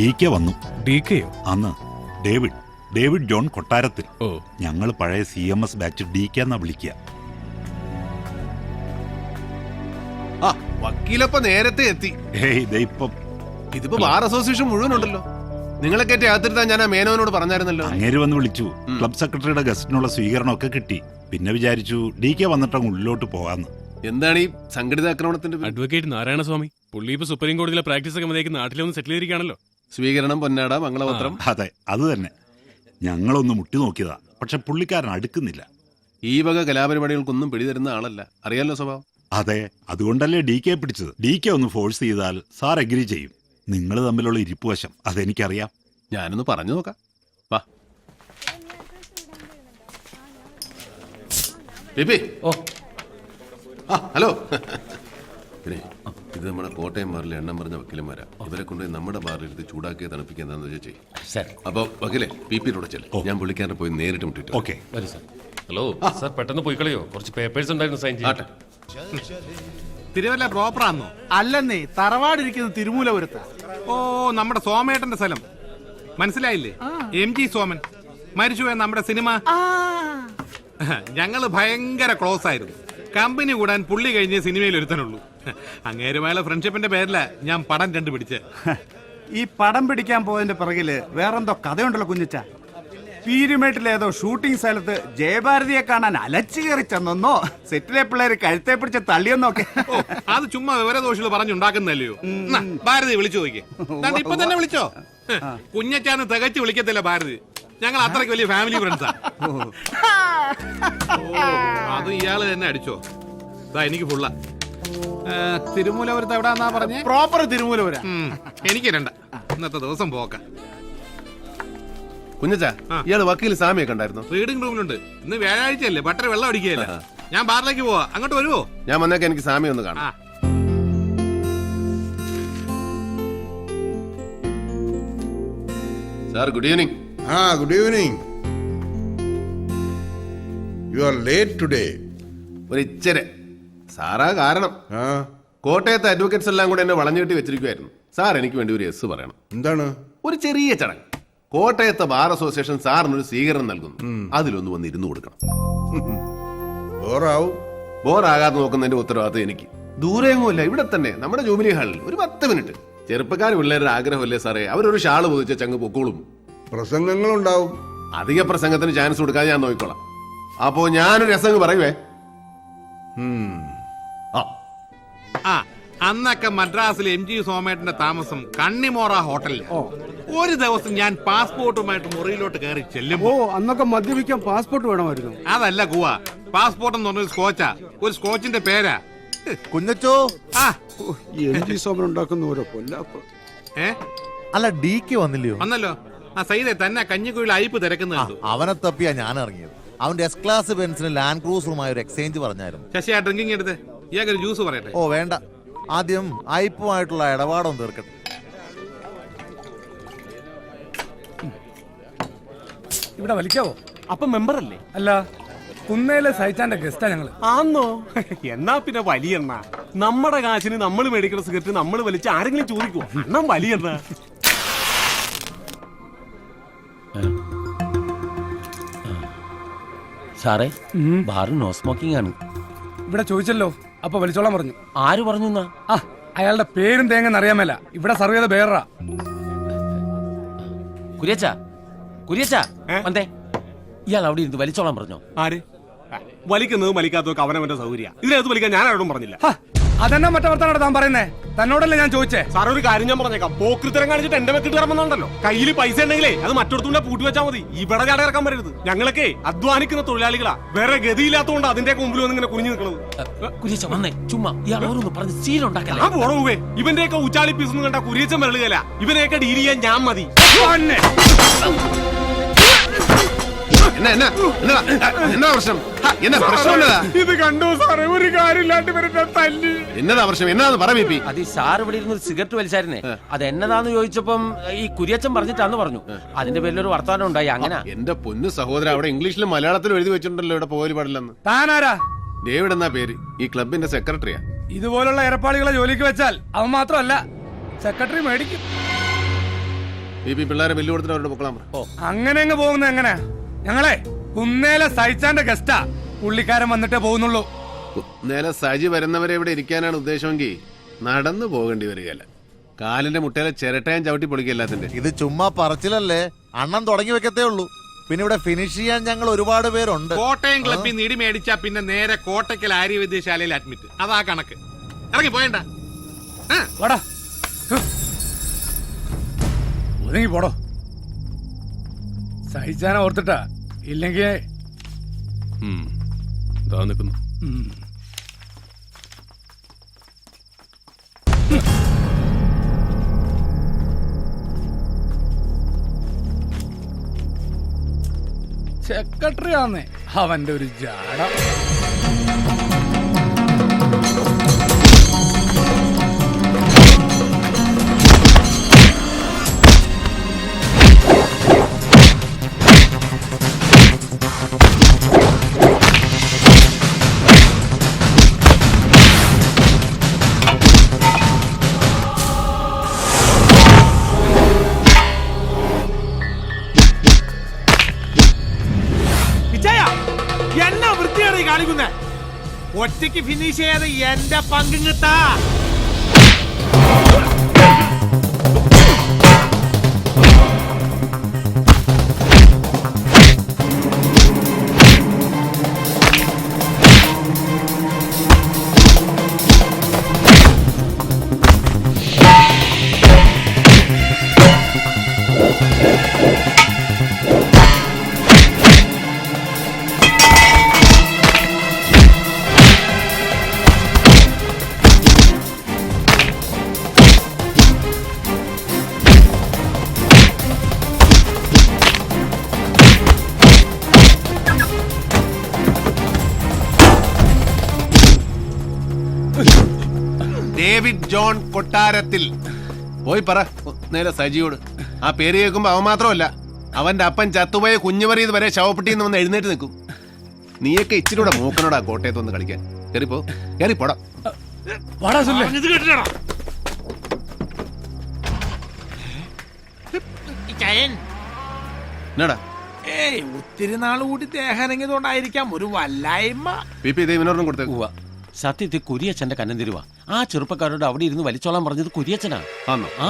DK വന്നു. DK യോ? അന്ന് ഡേവിഡ് ജോൺ കൊട്ടാരത്തിൽ. ഞങ്ങൾ പഴയ CMS ബാച്ച് DK എന്നാ വിളിക്കുക. വക്കീലപ്പ നേരത്തെ എത്തി. ഇതിപ്പോ ബാർ അസോസിയേഷൻ മുഴുവൻ ഉണ്ടല്ലോ. നിങ്ങളെ കയറ്റി അകത്തിരുത്താൻ ഞാൻ ആ മേനോനോട് പറഞ്ഞായിരുന്നല്ലോ. അങ്ങേര് വന്ന് വിളിച്ചു. ക്ലബ് സെക്രട്ടറിയുടെ ഗസ്റ്റിനുള്ള സ്വീകരണമൊക്കെ കിട്ടി. പിന്നെ വിചാരിച്ചു DK വന്നിട്ടങ്ങ് ഉള്ളിലോട്ട് പോകാന്ന്. എന്താണ് ഈ സംഘടിത ആക്രമണത്തിന്റെ? അഡ്വക്കേറ്റ് നാരായണസ്വാമി പുള്ളി ഇപ്പൊ സുപ്രീം കോടതിയിലെ പ്രാക്ടീസ് ഒക്കെ മതിയാക്കി നാട്ടിലൊന്ന് സെറ്റിൽ ചെയ്തിരിക്കുകയാണല്ലോ. സ്വീകരണം, പൊന്നാട, മംഗളപത്രം. അതെ, അത് തന്നെ. ഞങ്ങളൊന്ന് മുട്ടി നോക്കിയതാ, പക്ഷെ പുള്ളിക്കാരൻ അടുക്കുന്നില്ല. ഈ വക കലാപരിപാടികൾക്കൊന്നും പിടിതരുന്ന ആളല്ല, അറിയാലോ സ്വഭാവം. അതെ, അതുകൊണ്ടല്ലേ DK പിടിച്ചത്. DK ഒന്ന് ഫോഴ്സ് ചെയ്താൽ സാർ എഗ്രി ചെയ്യും. നിങ്ങൾ തമ്മിലുള്ള ഇരിപ്പുവശം അതെനിക്കറിയാം. ഞാനൊന്ന് പറഞ്ഞു നോക്കാം. വാ ഹലോ. പിന്നെ ഇത് നമ്മുടെ കോട്ടയം ബാറിലെ എണ്ണം പറഞ്ഞ വക്കീലന്മാരാ. ഇവരെ കൊണ്ട് നമ്മുടെ ബാറിലെടുത്ത് ചൂടാക്കിയ തണുപ്പിക്കാന്ന് ചേച്ചി. അപ്പൊ വക്കീലെ PP ചെല്ല്. ഞാൻ പുള്ളിക്കാരനെ പോയി നേരിട്ട് മുട്ടിട്ട്. ഓക്കെ. ഹലോ സാർ, പെട്ടെന്ന് പോയി കളയോ, കുറച്ച് പേപ്പേഴ്സ് ഉണ്ടായിരുന്നു സൈൻ ചെയ്യാൻ. തിരുവല്ല പ്രോപ്പറാന്നോ? അല്ലെന്നേ, തറവാടിരിക്കുന്നത് തിരുമൂലപുരത്ത്. ഓ, നമ്മുടെ സോമേട്ടന്റെ സ്ഥലം മനസ്സിലായില്ലേ? MG സോമൻ മരിച്ചുപോയ നമ്മുടെ സിനിമ. ഞങ്ങള് ഭയങ്കര ക്ലോസ് ആയിരുന്നു. കമ്പനി കൂടാൻ പുള്ളി കഴിഞ്ഞ് സിനിമയിൽ ഒരുത്തനുള്ളൂ. അങ്ങേരുമായുള്ള ഫ്രണ്ട്ഷിപ്പിന്റെ പേരില ഞാൻ പടം കണ്ടുപിടിച്ച്. ഈ പടം പിടിക്കാൻ പോയതിന്റെ പിറകില് വേറെന്തോ കഥയുണ്ടല്ലോ കുഞ്ഞിച്ച. പീരുമേട്ടിലേതോ ഷൂട്ടിംഗ് സ്ഥലത്ത് ജയഭാരതിയെ കാണാൻ അലച്ചു കയറി ചെന്നോ, സെറ്റിലെ പിള്ളേര് കഴുത്തെ പിടിച്ച് തള്ളിയെന്നൊക്കെ. അത് ചുമ്മാ വിവരദോഷികൾ പറഞ്ഞുണ്ടാക്കുന്നല്ലയോ. ഭാരതി വിളിച്ചു നോക്കിയേ. ഇപ്പൊ തന്നെ വിളിച്ചോ. കുഞ്ഞച്ചാന്ന് തികച്ചു വിളിക്കത്തില്ല ഭാരതി. ഞങ്ങൾ അത്രയ്ക്ക് വലിയ ഫാമിലി ഫ്രണ്ട്സാ. അത് ഇയാള് തന്നെ അടിച്ചോ. എനിക്ക് ഫുള്ള. തിരുമൂലപുരത്ത് എവിടാന്നാ പറഞ്ഞേ? പ്രോപ്പർ തിരുമൂലപുര. എനിക്ക് രണ്ട. ഇന്നത്തെ ദിവസം പോക്കാം. കുഞ്ഞച്ചാ, ഇയാള് വക്കീൽ സാമിയൊക്കെ ഉണ്ടായിരുന്നു? റീഡിംഗ് റൂമിലുണ്ട്. ഇന്ന് വ്യാഴാഴ്ചയല്ലേ, ബട്ടർ വെള്ളം അടിക്കുകയല്ല. ഞാൻ ബാറിലേക്ക് പോവാ, അങ്ങോട്ട് വരുവോ? ഞാൻ വന്നേക്ക് എനിക്ക് സാമി ഒന്ന് കാണാം. Sir, good evening. Good evening. You are late today. ഒരു ഇച്ചരെ സാറാ കാരണം. കോട്ടയത്തെ അഡ്വക്കേറ്റ്സ് എല്ലാം കൂടെ എന്നെ വളഞ്ഞു കെട്ടി വെച്ചിരിക്കുവായിരുന്നു. സാർ, എനിക്ക് വേണ്ടി ഒരു എസ് പറയണം. എന്താണ്? ഒരു ചെറിയ ചടങ്ങ്. കോട്ടയത്തെ ബാർ അസോസിയേഷൻ സാറിനൊരു സ്വീകരണം നൽകുന്നു. അതിലൊന്ന് വന്ന് ഇരുന്ന് കൊടുക്കണം. ബോറാകാതെ നോക്കുന്നതിന്റെ ഉത്തരവാദിത്വം എനിക്ക്. ദൂരെയൊന്നുമില്ല, ഇവിടെ തന്നെ നമ്മുടെ ജൂബിലി ഹാളിൽ ഒരു 10 മിനിറ്റ്. ചെറുപ്പക്കാർ പിള്ളേരുടെ ആഗ്രഹമല്ലേ സാറേ. അവരൊരു ഷാള് പൊതിച്ച ചങ്ങ് പൊക്കോളും. പ്രസംഗങ്ങളുണ്ടാവും. അധിക പ്രസംഗത്തിന് ചാൻസ് കൊടുക്കാതെ ഞാൻ നോക്കിക്കോളാം. അപ്പോ ഞാനൊരു രസം പറയുവേ. അന്നൊക്കെ മദ്രാസിൽ MG സോമേട്ടന്റെ താമസം കണ്ണിമോറ ഹോട്ടലിൽ. ഒരു ദിവസം ഞാൻ പാസ്പോർട്ടുമായിട്ട് മുറിയിലോട്ട് കയറി ചെല്ലുമ്പോ അന്നൊക്കെ മദ്യപിക്കാൻ പാസ്പോർട്ട് വേണമായിരുന്നു. അതല്ല കൂവ, പാസ്പോർട്ട് എന്ന് പറഞ്ഞൊരു സ്കോച്ചാ. ഒരു സ്കോച്ചിന്റെ പേരാ കുഞ്ഞച്ചോ. MG സോമൻ ഉണ്ടാക്കുന്ന ഓരോ പൊല്ലാപ്പ്. അല്ല, DK വന്നില്ലയോ? വന്നല്ലോ. സൈദെ തന്നെ കഞ്ഞിക്കുഴിയിൽ അയപ്പ് തിരക്കുന്നത്. അവനെ തപ്പിയാ ഞാൻ ഇറങ്ങിയത്. അവന്റെ S ക്ലാസ് ബെൻസിന് ലാൻഡ് ക്രൂസറുമായി ഒരു എക്സ്ചേഞ്ച് പറഞ്ഞായിരുന്നു. ശശി, ആ ഡ്രിങ്കിങ് എടുത്ത് ഇയാൾക്കൊരു ജ്യൂസ് പറയട്ടെ. ഓ വേണ്ട, ആദ്യം അയപ്പുമായിട്ടുള്ള ഇടപാടൊന്നും തീർക്കട്ടെ. ഇവിടെ വലിക്കാവോ? അപ്പൊ മെമ്പർ അല്ലേ? അല്ല, കുന്നേലെ സൈറ്റാന്റെ ഗസ്റ്റാ ഞങ്ങള്. ആന്നോ? എന്നാ പിന്നെ വലിയെണ്ണ. നമ്മുടെ കാശിന് നമ്മൾ മേടിക്കുന്ന സിഗരറ്റ് നമ്മൾ വലിച്ച് ആരെങ്കിലും ചോദിക്കുവോ? എണ്ണം വലിയെണ്ണ. സാറേ, ബാറ് നോ സ്മോക്കിംഗ് ആണ്. ഇവിടെ ചോദിച്ചല്ലോ, അപ്പൊ വലിച്ചോളാൻ പറഞ്ഞു. ആര് പറഞ്ഞു? അയാളുടെ പേരും തേങ്ങന്ന് അറിയാമല്ല. ഇവിടെ സർവ് ചെയ്ത ബേറാ. കുര്യച്ചാ വന്നേ. ഇയാൾ അവിടെ ഇരുന്ന് വലിച്ചോളാൻ പറഞ്ഞോ? ആര്? വലിക്കുന്നതും വലിക്കാത്തതൊക്കെ അവനവന്റെ സൗകര്യ. ഇതിനകത്ത് വലിക്കാൻ ഞാൻ ആരോടും പറഞ്ഞില്ല. അതെന്നാ മറ്റേ വർത്താനോട് താൻ പറയുന്നേ? തന്നോടല്ലേ ഞാൻ ചോദിച്ചേ? സാർ, ഒരു കാര്യം ഞാൻ പറഞ്ഞേക്കാം. പോക്കൃത്തരം കാണിച്ചിട്ട് എന്റെ വെക്കിട്ട് ഇറങ്ങുന്നുണ്ടല്ലോ. കയ്യിൽ പൈസ ഉണ്ടെങ്കിലേ അത് മറ്റൊരുത്തൂടെ പൂട്ടി വെച്ചാൽ മതി. ഇവിടെ ചാട ഇറക്കാൻ വരരുത്. ഞങ്ങളൊക്കെ അധ്വാനിക്കുന്ന തൊഴിലാളികളാ. വേറെ ഗതിയില്ലാത്തതുകൊണ്ട് അതിന്റെ മുമ്പിൽ വന്ന് ഇങ്ങനെ കുനിഞ്ഞു നിൽക്കുന്നത്. കുര്യച്ച വന്നേ, ചുമ്മാ ഇയാൾ ഓരോന്ന് പറഞ്ഞ് സീലുണ്ടാക്കല്ലേ. ആ പോറവേ, ഇവന്റെയൊക്കെ ഉച്ചാളി പീസ് കണ്ട കുര്യച്ചൻ വരളുകയല്ല. ഇവനെയൊക്കെ ഡീൽ ചെയ്യാൻ ഞാൻ മതി. എന്നാ പ്രശ്നം? ഇത് കണ്ടോ സാറേ? ഒരു കാര്യമില്ലാണ്ട് തല്ലി. എന്നതാ പ്രശ്നം? എന്നാന്ന് പറ. അത് സാർ ഇവിടെ ഇരുന്ന് സിഗരറ്റ് വലിച്ചായിരുന്നേ. അത് എന്നതാന്ന് ചോദിച്ചപ്പം ഈ കുര്യച്ചൻ പറഞ്ഞിട്ടാന്ന് പറഞ്ഞു. അതിന്റെ പേരിലൊരു വർത്തമാനം ഉണ്ടായി. അങ്ങനെ എന്റെ പൊന്നു സഹോദരൻ, അവിടെ ഇംഗ്ലീഷിലും മലയാളത്തിലും എഴുതി വെച്ചിട്ടുണ്ടല്ലോ ഇവിടെ പോകല് പാടില്ലെന്ന്. താനാരാ? ഡേവിഡ് എന്നാ പേര്. ഈ ക്ലബിന്റെ സെക്രട്ടറിയാ. ഇതുപോലുള്ള ഏർപ്പാടുകളെ ജോലിക്ക് വെച്ചാൽ അവൻ മാത്രമല്ല, സെക്രട്ടറി മേടിക്കും. പി പിള്ളേരെ ബില്ല് കൊടുത്തിട്ട് അവരുടെ പൊക്കളാൻ പറ. അങ്ങനെ അങ്ങ് പോകുന്നത് എങ്ങനെ? ഞങ്ങളെ കുന്നേലെ സഹിച്ചാന്റെ ഗസ്റ്റാ, പുള്ളിക്കാരൻ വന്നിട്ടേ പോകുന്നുള്ളൂ. നേരെ സജി വരുന്നവരെ ഇവിടെ ഇരിക്കാനാണ് ഉദ്ദേശമെങ്കിൽ നടന്നു പോകേണ്ടി വരികയല്ല. കാലിന്റെ മുട്ടയിലെ ചിരട്ടയും ചവിട്ടി പൊളിക്കുക എല്ലാത്തിന്റെ. ഇത് ചുമ്മാ പറച്ചിലല്ലേ, അണ്ണൻ തുടങ്ങി വെക്കത്തേ ഉള്ളൂ. പിന്നെ ഇവിടെ ഫിനിഷ് ചെയ്യാൻ ഞങ്ങൾ ഒരുപാട് പേരുണ്ട്. കോട്ടയം ക്ലബിൽ നിന്ന് ഇടി മേടിച്ചാ പിന്നെ നേരെ കോട്ടയ്ക്കൽ ആര്യവൈദ്യശാലയിൽ അഡ്മിറ്റ്. അതാ കണക്ക്. ഇറങ്ങി പോയണ്ട. വാടാ, ഒതുങ്ങി പോടോ. സഹിച്ചാനെ ഓർത്തിട്ടാ, ഇല്ലെങ്കിൽ ഇതാ നിൽക്കുന്നു. സെക്രട്ടറി ആന്നേ അവന്റെ ഒരു ജാട. എന്നാ വൃത്തിയാണ് ഈ കാണിക്കുന്നേ? ഒറ്റയ്ക്ക് ഫിനിഷ് ചെയ്യാതെ എന്റെ പങ്കും കിട്ടാ. ഡേവിഡ് ജോൺ കൊട്ടാരത്തിൽ പോയി പറ നേരെ സജിയോട്. ആ പേര് കേൾക്കുമ്പോ അവൻ മാത്രമല്ല, അവന്റെ അപ്പൻ ചത്തുപോയ കുഞ്ഞുമറിയത് വരെ ശവപ്പെട്ടിന്ന് വന്ന് എഴുന്നേറ്റ് നിൽക്കും. നീയൊക്കെ ഇച്ചിരി കൂടെ മൂക്കനോടാ കോട്ടയത്ത് വന്ന് കളിക്കാൻ. കേറിപ്പോ, കേറിപ്പോടാ. എന്നാടാ ഒത്തിരി നാൾ കൂടി ദേഹനങ്ങിയതുകൊണ്ടായിരിക്കാം ഒരു വല്ലായ്മ. P P ദേവിനോടും കൊടുത്തേക്കുവാ. സത്യത്തിൽ കുരിയച്ഛന്റെ കന്നം തരുവാ. ആ ചെറുപ്പക്കാരോട് അവിടെ ഇരുന്ന് വലിച്ചോളാൻ പറഞ്ഞത് കുരിയച്ഛനാ. ആന്നോ? ആ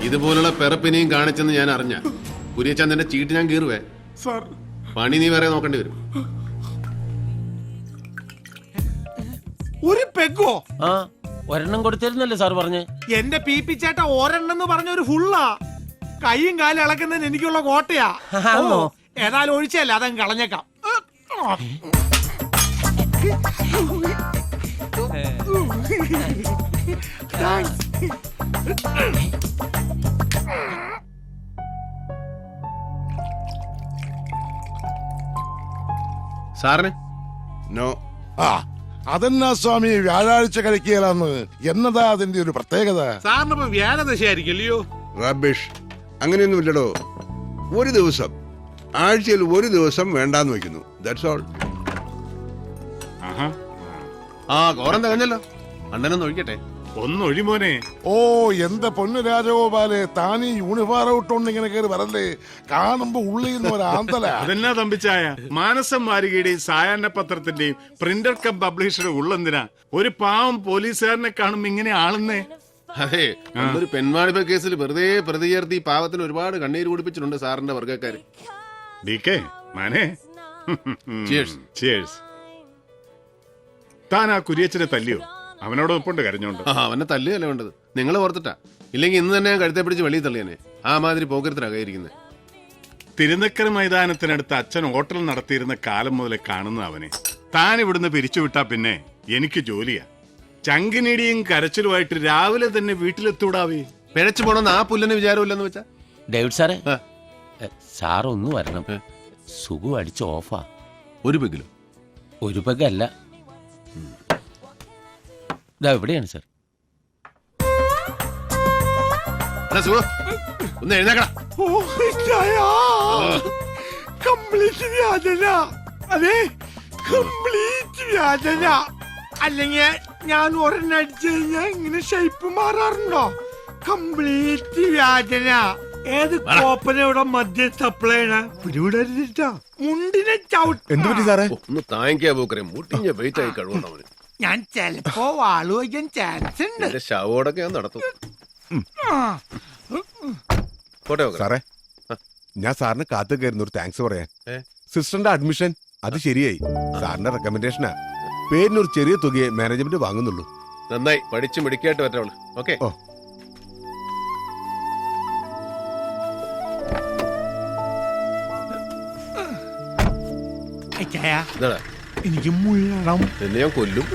ഇതുപോലുള്ള പെറപ്പിനെയും കാണിച്ചെന്ന് ഞാൻ അറിഞ്ഞ കുരിയച്ചന്ദ്രന്റെ ചീട്ട് ഞാൻ കീറുവേ. പണി നീ വേറെ നോക്കേണ്ടി വരും. ഒരു പെഗോ? ആ ഒരെണ്ണം കൊടുത്തിരുന്നല്ലേ സാർ പറഞ്ഞ്. എന്റെ പി പി ചേട്ട ഒരെണ്ണം എന്ന് പറഞ്ഞ ഒരു ഫുള്ളാ. കൈയും കാലും ഇളക്കുന്നതിന് എനിക്കുള്ള കോട്ടയാ. ഏതായാലും ഒഴിച്ചല്ല, അതങ്ങ് കളഞ്ഞേക്കാം. സാറിന് നോ. അതെന്നാ സ്വാമി വ്യാഴാഴ്ച കഴിക്കുകയെന്ന്? എന്നതാ അതിന്റെ ഒരു പ്രത്യേകത? സാറിനിപ്പോ വ്യാഴദശയായിരിക്കും അല്ലയോ? റബിഷ്, അങ്ങനെയൊന്നുമില്ലടോ. ഒരു ദിവസം, ആഴ്ചയിൽ ഒരു ദിവസം വേണ്ടാന്ന് വെക്കുന്നു. That's all. ആ കോറം തികഞ്ഞല്ലോ. അണ്ണനൊന്ന് ഒഴിക്കട്ടെ. ഒന്നൊഴിമോനെ. ഓ എന്റെ പൊന്നു രാജഗോപാലെ, താനീ യൂണിഫോം ഇട്ടോണ്ട് ഇങ്ങനെ കയറി വരല്ലേ? കാണുമ്പോ ഉള്ളിൽ ഒരു ആന്തല. അതെന്നാ തമ്പിച്ചായ, മാനസം വാരികയുടെയും സായാഹ്ന പത്രത്തിന്റെയും പ്രിന്റർ കം പബ്ലിഷറുടെ ഉള്ളെന്തിനാ ഒരു പാവം പോലീസുകാരനെ കാണുമ്പോ ഇങ്ങനെ ആളുന്നേ? അതെ, ഒരു പെൺവാണിഭ കേസിൽ വെറുതെ പ്രതി ചേർത്തി പാവത്തിന് ഒരുപാട് കണ്ണീര് കുടിപ്പിച്ചിട്ടുണ്ട് സാറിന്റെ വർഗ്ഗക്കാര്. താൻ ആ കുരിയച്ചനെ തല്ലിയോ? അവനോട് ഒപ്പുണ്ട് കരഞ്ഞോണ്ട്. അവനെ തല്ലുകയല്ലേ വേണ്ടത്. നിങ്ങൾ ഓർത്തിട്ടാ. ഇല്ലെങ്കിൽ ഇന്ന് തന്നെ ഞാൻ കഴുത്തെ പിടിച്ച് വെളിയിൽ തള്ളിയനെ. ആ മാതിരി പോക്കരത്തിലാകായിരിക്കുന്നത്. തിരുനക്കര മൈതാനത്തിനടുത്ത് അച്ഛൻ ഹോട്ടൽ നടത്തിയിരുന്ന കാലം മുതലേ കാണുന്ന അവനെ താൻ ഇവിടുന്ന് പിരിച്ചുവിട്ടാ പിന്നെ എനിക്ക് ജോലിയാ. ചങ്കിനിടിയും കരച്ചിലുമായിട്ട് രാവിലെ തന്നെ വീട്ടിലെത്തൂടാവേ. പിഴച്ചു പോണെന്ന് ആ പുല്ലന് വിചാരമില്ലെന്ന് വെച്ചാ. ഡേവിഡ് സാറേ, സാർ ഒന്ന് വരണം. സുഖം അടിച്ച് ഓഫാ. ഒരു പെഗിലോ? ഒരു പെഗല്ല, ഇതാ എവിടെയാണ് സാർ. ഒന്ന് എഴുന്നേക്കടാ. കംപ്ലീറ്റ് വ്യാജന. അതെ, കംപ്ലീറ്റ് വ്യാജന. അല്ലെങ്കിൽ ഞാൻ ഒരെണ്ണം അടിച്ചു കഴിഞ്ഞാൽ ഇങ്ങനെ ഷേപ്പ് മാറാറുണ്ടോ? കംപ്ലീറ്റ് വ്യാജന. ഏത് കോപ്പനയുടെ മദ്യം സപ്ലൈ പിടിവിടരുതിട്ടാ. മുണ്ടിനെ ചവിട്ട്. എന്ത് പറ്റി സാറേ? ഒന്ന് താങ്ങിക്കാ പോക്കരെ മുട്ടിഞ്ഞ വെയിറ്റ് ആയി കഴിവുണ്ട് അവന്. ഞാൻ ചെലപ്പോ വാളു വയ്ക്കാൻ ചാൻസ് ഉണ്ട്. എന്റെ ശവോടൊക്കെ ഞാൻ നടത്തും. പോട്ടെ പോക്കരെ. സാറേ ഞാൻ സാറിന് കാത്തു കയറുന്ന ഒരു താങ്ക്സ് പറയാൻ. ഏ? സിസ്റ്ററിന്റെ അഡ്മിഷൻ അത് ശരിയായി. സാറിന്റെ റെക്കമെൻഡേഷനാ. പേരിനൊരു ചെറിയ തുകയെ മാനേജ്മെന്റ് വാങ്ങുന്നുള്ളൂ. നന്നായി പഠിച്ച് മിടിക്കായിട്ട് പറ്റവള്. ഓക്കെ. ഓ. എനിക്ക് മുള്ളണം. എന്നെ ഞാൻ കൊല്ലും.